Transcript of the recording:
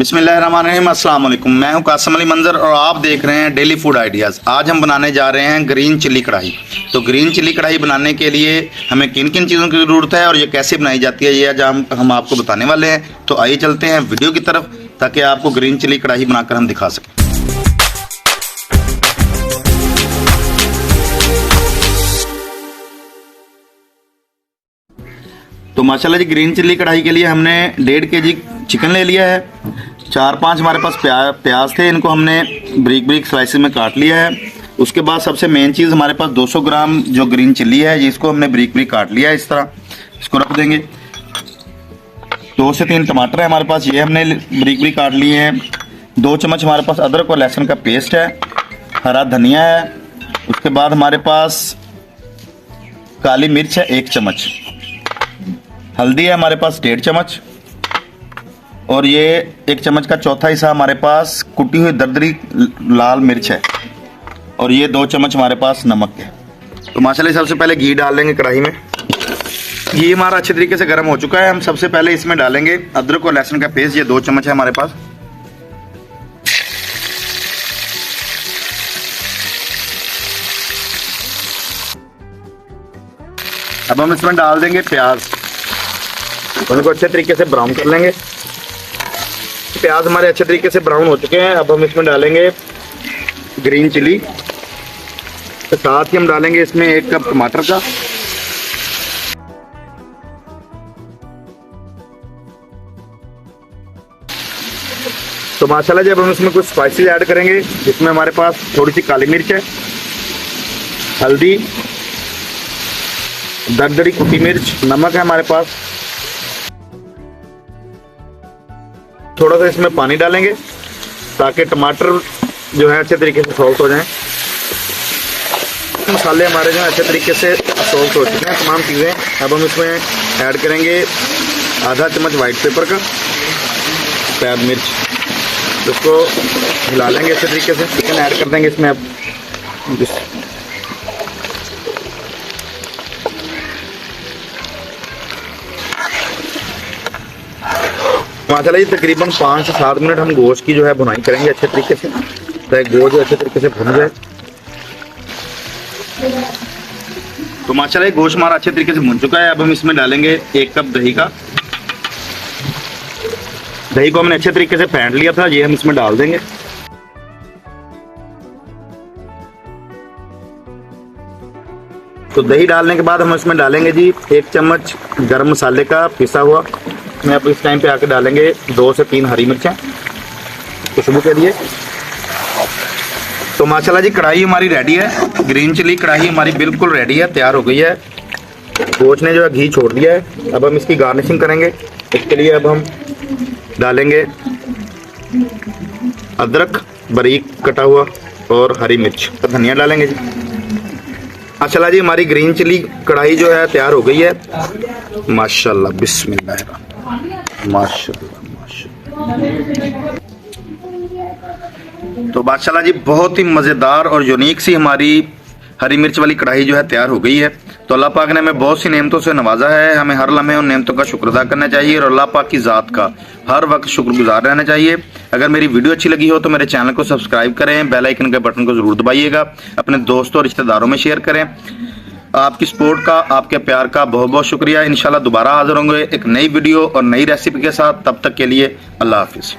बिस्मिल्लाहिर्रहमानिर्रहीम, अस्सलाम वालेकुम। मैं हूं कासिम अली मंजर और आप देख रहे हैं डेली फूड आइडियाज़। आज हम बनाने जा रहे हैं ग्रीन चिली कढ़ाई। तो ग्रीन चिली कढ़ाई बनाने के लिए हमें किन किन चीज़ों की ज़रूरत है और ये कैसे बनाई जाती है, ये आज हम आपको बताने वाले हैं। तो आइए चलते हैं वीडियो की तरफ ताकि आपको ग्रीन चिली कढ़ाई बनाकर हम दिखा सकें। तो माशाल्लाह जी, ग्रीन चिल्ली कढ़ाई के लिए हमने 1.5 kg चिकन ले लिया है। 4-5 हमारे पास प्याज थे, इनको हमने ब्रीक ब्रीक स्लाइसेस में काट लिया है। उसके बाद सबसे मेन चीज़ हमारे पास 200 ग्राम जो ग्रीन चिल्ली है, जिसको हमने ब्रीक ब्रीक काट लिया है। इस तरह इसको रख देंगे। 2 से 3 टमाटर है हमारे पास, ये हमने ब्रीक ब्रीक काट लिए हैं। 2 चम्मच हमारे पास अदरक और लहसुन का पेस्ट है। हरा धनिया है। उसके बाद हमारे पास काली मिर्च है 1 चम्मच। हल्दी है हमारे पास 1.5 चम्मच। और ये 1 चम्मच का चौथा हिस्सा हमारे पास कुटी हुई दरदरी लाल मिर्च है। और ये 2 चम्मच हमारे पास नमक है। तो माशाल्लाह सबसे पहले घी डाल लेंगे कढ़ाई में। घी हमारा अच्छे तरीके से गर्म हो चुका है। हम सबसे पहले इसमें डालेंगे अदरक और लहसुन का पेस्ट, ये 2 चम्मच है हमारे पास। अब हम इसमें डाल देंगे प्याज, उनको अच्छे तरीके से ब्राउन कर लेंगे। प्याज हमारे अच्छे तरीके से ब्राउन हो चुके हैं। अब हम इसमें डालेंगे ग्रीन चिली, तो साथ ही हम डालेंगे इसमें 1 कप टमाटर का। तो माशाल्लाह जब हम इसमें कुछ स्पाइसेस ऐड करेंगे, जिसमें हमारे पास थोड़ी सी काली मिर्च है, हल्दी, दरदरी कुटी मिर्च, नमक है हमारे पास। थोड़ा सा इसमें पानी डालेंगे ताकि टमाटर जो है अच्छे तरीके से सॉल्ट हो जाएं। मसाले हमारे जो है अच्छे तरीके से सॉल्ट हो चुके हैं, तमाम चीज़ें। अब हम इसमें ऐड करेंगे आधा चम्मच वाइट पेपर का, सफ़ेद मिर्च। इसको हिला लेंगे अच्छे तरीके से। चिकन ऐड कर देंगे इसमें। अब माशाल्लाह ये तकरीबन 5 से 7 मिनट हम गोश्त की जो है भुनाई करेंगे अच्छे तरीके से, ताकि गोश्त अच्छे तरीके से भुन जाए। तो माशाल्लाह ये गोश्त हमारा अच्छे तरीके से भुन चुका है। अब हम इसमें डालेंगे 1 कप दही का। दही को हमने अच्छे तरीके से फेंट लिया था, ये हम इसमें डाल देंगे। तो दही डालने के बाद हम इसमें डालेंगे जी 1 चम्मच गरम मसाले का पिसा हुआ। मैं अब इस टाइम पे आके डालेंगे 2 से 3 हरी मिर्चें खुशबू के लिए। तो माशाल्लाह जी कढ़ाई हमारी रेडी है। ग्रीन चिली कढ़ाई हमारी बिल्कुल रेडी है, तैयार हो गई है। गोश्त ने जो है घी छोड़ दिया है। अब हम इसकी गार्निशिंग करेंगे। इसके लिए अब हम डालेंगे अदरक बारीक कटा हुआ और हरी मिर्च, तो धनिया डालेंगे जी। माशाल्लाह जी हमारी ग्रीन चिली कढ़ाई जो है तैयार हो गई है। माशाल्लाह, बिस्मिल्लाह, माशाल्लाह माशाल्लाह। तो माशाल्लाह जी बहुत ही मज़ेदार और यूनिक सी हमारी हरी मिर्च वाली कढ़ाई जो है तैयार हो गई है। तो अल्लाह पाक ने हमें बहुत सी नेमतों से नवाजा है। हमें हर लम्हे उन नेमतों का शुक्र अदा करना चाहिए और अल्लाह पाक की ज़ात का हर वक्त शुक्रगुजार रहना चाहिए। अगर मेरी वीडियो अच्छी लगी हो तो मेरे चैनल को सब्सक्राइब करें, बेल आइकन के बटन को ज़रूर दबाइएगा, अपने दोस्तों और रिश्तेदारों में शेयर करें। आपकी सपोर्ट का, आपके प्यार का बहुत बहुत शुक्रिया। इंशाल्लाह दोबारा हाजिर होंगे एक नई वीडियो और नई रेसिपी के साथ। तब तक के लिए अल्लाह हाफिज़।